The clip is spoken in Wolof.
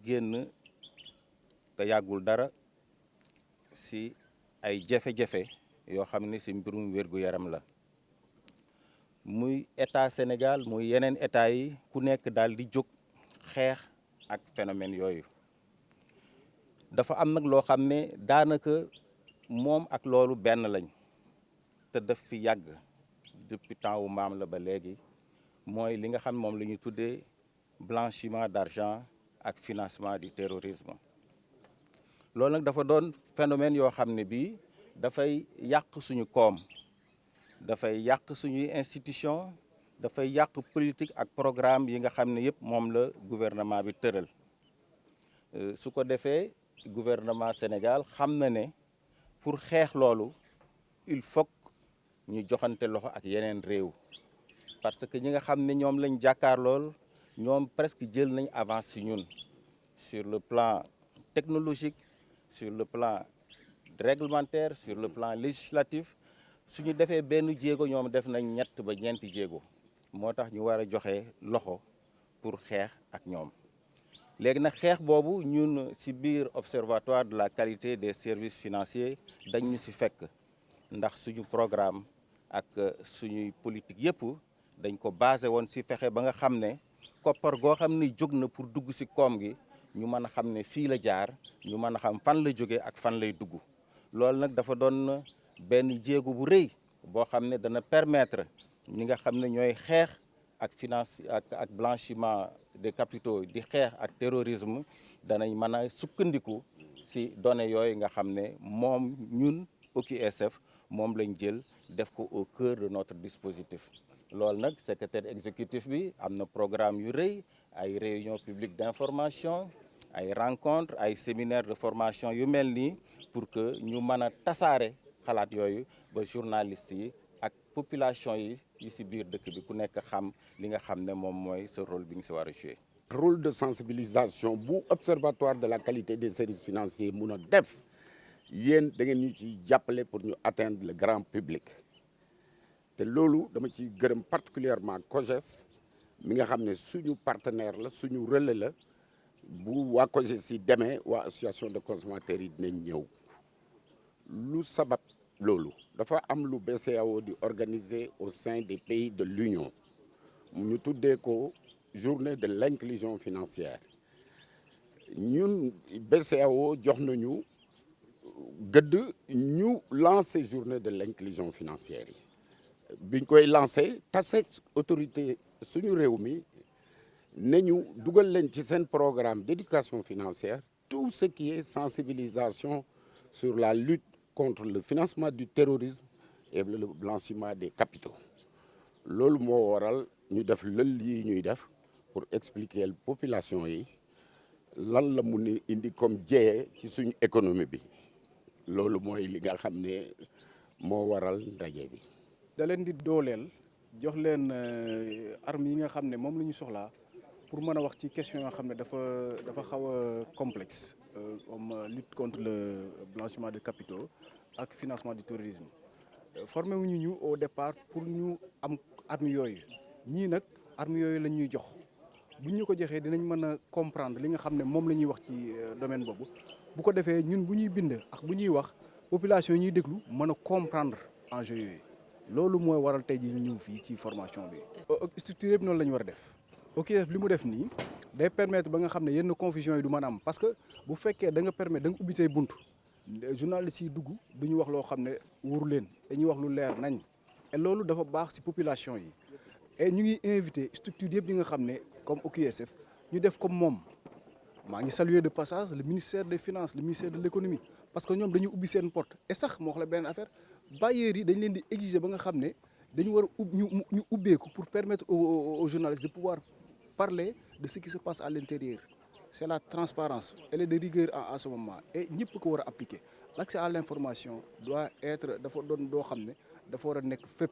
génn te yàggul dara si ay jafe-jafe yoo xam ne si mbirum wér-gu-yaram la muy état Sénégal muy yeneen état yi ku nekk daal di jóg xeex ak phénomène yooyu dafa am nag loo xam ne daanaka moom ak loolu benn lañ te daf fi yàgg depuis temps wu maam la ba léegi mooy li nga xam moom la ñu tuddee blanchiment d'argent ak financement du terrorisme loolu nag dafa doon phénomène yoo xam ne bii dafay yàq suñu koom dafay yàq suñuy institution dafay yàq politique ak programme yi nga xam ne yëpp moom la gouvernement bi tëral su ko defee gouvernement Sénégal xam na ne pour xeex loolu il faut ñu joxante loxo ak yeneen réew parce que ñi nga xam ne ñoom lañ jàkkaar lool ñoom presque jël nañ avance ci ñun sur le plan technologique sur le plan réglementaire sur le plan législatif suñu defee benn jéego ñoom def nañ ñett ba ñeenti jéego moo tax ñu war a joxe loxo pour xeex ak ñoom léegi nag xeex boobu ñun ci biir observatoire de la qualité des services financiers dañ ñu ci fekk ndax suñu programme ak suñuy politique yëpp dañ ko basé woon ci fexe ba nga xam ne koppar goo xam ne jóg na pour dugg ci koom gi ñu mën a xam ne fii la jaar ñu mën a xam fan la jóge ak fan lay dugg loolu nag dafa doon benn jéego bu rëy boo xam ne dana permettre ñi nga xam ne ñooy xeex ak finance ak blanchiment des capitaux di xeex ak terrorisme danañ mën a sukkandiku ci données yooyu nga xam ne moom ñun OQSF moom lañ jël def ko au cœur de notre dispositif loolu nag secrétaire exécutif bi am na programme yu rëy ay réunion publique d'information ay rencontres ay séminaires de formation yu mel nii pour que ñu mën a tasaare xalaat yooyu ba journalistes yi ak population yi ci biir dëkk bi ku nekk xam li nga xam ne moom mooy ce rôle bi nga ci war a jouer. rôle de sensibilisation bu observatoire de la qualité des services financiers mun a def yéen da ngeen ñu ci jàppale pour ñu atteindre le grand public te loolu dama ci gërëm particulièrement COJES mi nga xam ne suñu partenaire la suñu relais la bu waa COJES yi demee waa association de consommateurs yi dinañ ñëw lu sabab loolu dafa am lu BCEAO di organiser au sein des pays de l'Union ñu tuddee ko journée de l'inclusion financière ñun BCEAO jox nañu gëdd ñu lancer journée de l'inclusion financière yi biñ koy lancer tase autorité suñu réew mi ne ñu dugal leen ci seen programme d'éducation financière tout ce qui est sensibilisation sur la lutte contre le financement du terrorisme et le blanchiment des capitaux loolu moo waral ñu def lël yi ñuy def pour expliquer population yi lan la mun a indi comme jeye ci suñu économie bi loolu mooy li nga xam ne moo waral ndaje bi. da leen di dooleel jox leen armes yi nga xam ne moom la ñu soxlaa pour mën a wax ci question yoo xam ne dafa xaw a complexe comme lutte contre le blanchiment de capitaux ak financement du terrorisme formé wuñu ñu au départ pour ñu am armes yooyu ñii nag armes yooyu lañ ñuy jox bu ñu ko joxee dinañ mën a comprendre li nga xam ne moom la ñuy wax ci domaine boobu bu ko defee ñun bu ñuy bind ak bu ñuy wax population yi ñuy déglu mën a comprendre enjeu yooyu loolu mooy waral tey ji ñu ñëw fii ci formation bi. structure yëpp noonu la ñu war a def OQSF li mu def nii day permettre ba nga xam ne yenn confusion yi du mën a am parce que bu fekkee da nga permettre da nga ubbi say bunt journalistes yi dugg du ñu wax loo xam ne wóoru leen dañuy wax lu leer nañ et loolu dafa baax ci population yi et ñu ngi invité structure yëpp yi nga xam ne comme OQSF ñu def comme moom maa ngi saluer de passage le ministère des finances le ministère de l'économie parce que ñoom dañu ubbi seen porte et sax moo wax la benn affaire bailleurs yi dañ leen di exiger ba nga xam ne dañu war a ñu ubbeeku pour permettre aux journalistes de pouvoir parler de ce qui se passe à l'intérieur c'est la transparence elle est de rigueur en ce moment et ñëpp ko war a appliquer l'accès à l'information doit être dafa doon doo xam ne dafa war a nekk fépp